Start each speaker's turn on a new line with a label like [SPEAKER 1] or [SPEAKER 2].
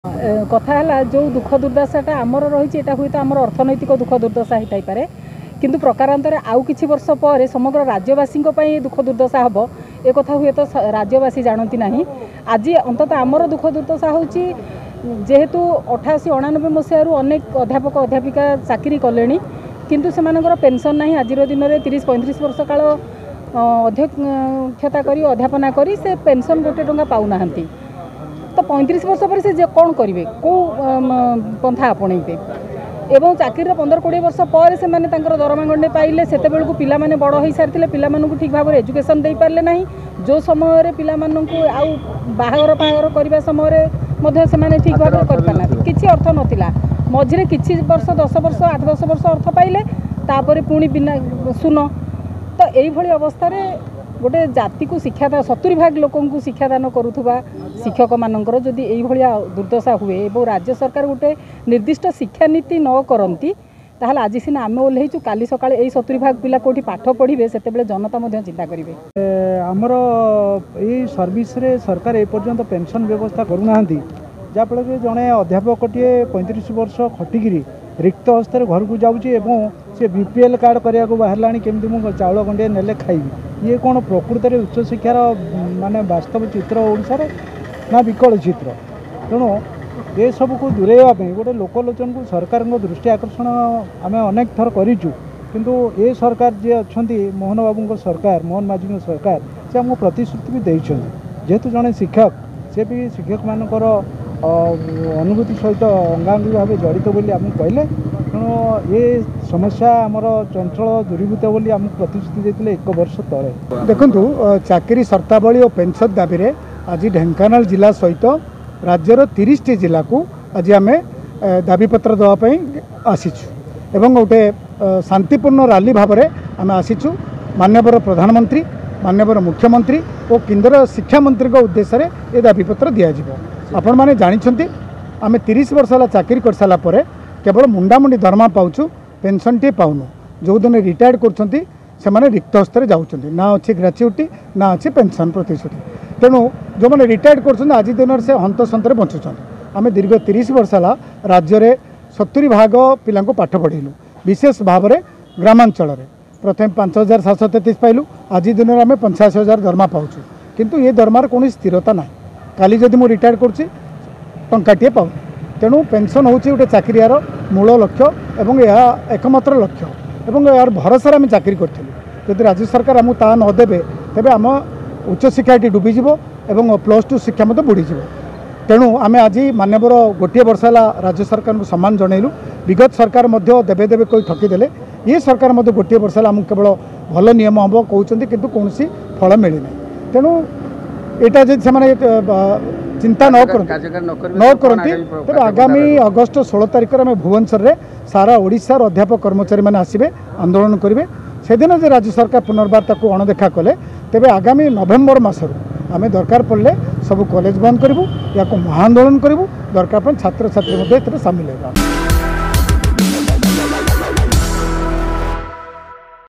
[SPEAKER 1] कथा है जो दुख दुर्दशाटा आमर रही हुए तो आम अर्थनैतिक दुख दुर्दशा होता पारे किंतु प्रकारांतर आउ किछि वर्ष पर समग्र राज्यवासी दुख दुर्दशा हम एक कथा हुए तो राज्यवासी जानती ना। आज अंततः आमर दुख दुर्दशा हूँ जेहेतु 88-89 मसीह अनेक अध्यापक अध्यापिका चाकरी कले किंतु से पेंशन ना। आज दिन में 30-35 वर्ष काल अध्यक्षता करी अध्यापना करी से पेंशन गोटे टंका पाऊना तो 35 वर्ष पर से कौन करेंगे कौ पंथा आपणेबे एवं चाकरी 15-20 वर्ष पर से माने दरमा गंडे पाइले से पिला माने बड़ हो सारी पिला ठीक भाव एजुकेशन दे पारे ना। जो समय पिला आउ बाहागर बाहागर करने समय से माने ठीक भाव कर पारना किछि अर्थ नथिला मझिरे किछि वर्ष 10 वर्ष 8-10 वर्ष अर्थ पाइले तापर पुणी बिना सुन तो यही अवस्था गोटे जाति को शिक्षादान 70% लोक शिक्षादान करुवा शिक्षक मानकर जदि यही दुर्दशा हुए और राज्य सरकार गोटे निर्दिष्ट शिक्षा नीति न करती ताहले आज सीना आम ओल्लैचु काली सकाळे यही 70% पिला कोठी पाठ पढ़े से जनता चिंता करेंगे।
[SPEAKER 2] आमर यही सर्विस रे सरकार ए पर्यंत पेंशन व्यवस्था करूना जहाँफल कि जड़े अध्यापकटे 35 वर्ष खटिकी रिक्त हस्तर घर को जाऊँगी सी बीपीएल कार्ड करने को बाहर केमती मुझे चाउल गंडे नेले खाइबी ये कौन प्रकृत में उच्च शिक्षार माने वास्तव चित्र ओडिशार ना विकल चित्र। तेणु ये सब को दूरेवाई गोटे लोकलोचन को सरकार दृष्टि आकर्षण आम अनेक थर करूँ किंतु ये सरकार जी अच्छा मोहन बाबू सरकार मोहन माझी सरकार से आमको प्रतिश्रुति भी देते जेहेतु जड़े शिक्षक से भी शिक्षक मानकर अनुभूति सहित अंगांगी भाव जड़ित बोली आमको कहले। तेणु ये समस्या आमर चंचल दूरीभूत बोली आमको प्रतिश्रुति देते 1 वर्ष तले। देखु चाकरी शर्तावली और पेंशन दाबी रे आज ढेंकानाल जिला सहित राज्यर 30टी जिला को आज आम दाबीपत्र देवाई आसीचु एवं गोटे शांतिपूर्ण रैली भाव में आम आसीचु माननीय प्रधानमंत्री माननीय मुख्यमंत्री और केंद्र शिक्षा मंत्री उद्देश्य ये दाबीपत्र दिज्व। आपण मैंने जानते आम 30 वर्ष है चाकरी कर सारापर केवल मुंडामुंडी दरमा पाऊँ पेंशन टे पाऊनु जो दिन रिटायर्ड कर रिक्त हस्तर जाऊँच ना अच्छी ग्राच्युटी ना अच्छी पेंशन प्रतिश्रुति। तेणु जो मैंने रिटायर्ड कर आज दिन से हंतसंतर बचुं आम दीर्घ 30 वर्ष है राज्य में 70% पिला पाठ पढ़ेलु विशेष भाव में ग्रामांचल प्रथम 5733 पाइलु आज दिन में आम 85,000 दरमा पाऊँ किंतु ये दरमार कौन स्थिरता ना काली जदि मुझे रिटायर्ड कर टंकाटे पाऊँ। तेणु पेंशन हूँ गोटे चाकरियार मूल लक्ष्य और यह एकमात्र लक्ष्य और यार भरोसा आम चाकरी करूँ जदि राज्य सरकार आमको ता नदेवे तेज आम उच्च शिक्षाटी डुबीज और +2 शिक्षा बुड़ीज। तेणु आम आज मानवर गोटे वर्ष है राज्य सरकार को सम्मान जनइलु विगत सरकार देवे देवे कोई ठकीदेले ये सरकार गोटे वर्ष है आमको केवल भल नियम हम कहते किंतु कौन फल मिलना। तेणु यहाँ जब चिंता न करती तेज आगामी अगस्ट 16 तारिख में भुवनेश्वर में सारा ओडिशार अध्यापक कर्मचारी मैंने आसवे आंदोलन करेंगे से दिन जो राज्य सरकार पुनर्बार ताकू अणदेखा कले तेज आगामी नवेम्बर मसरू आम दरकार पड़े सब कॉलेज बंद करूँ या महाआंदोलन करूँ दरकार छात्र छात्री सामिल होगा।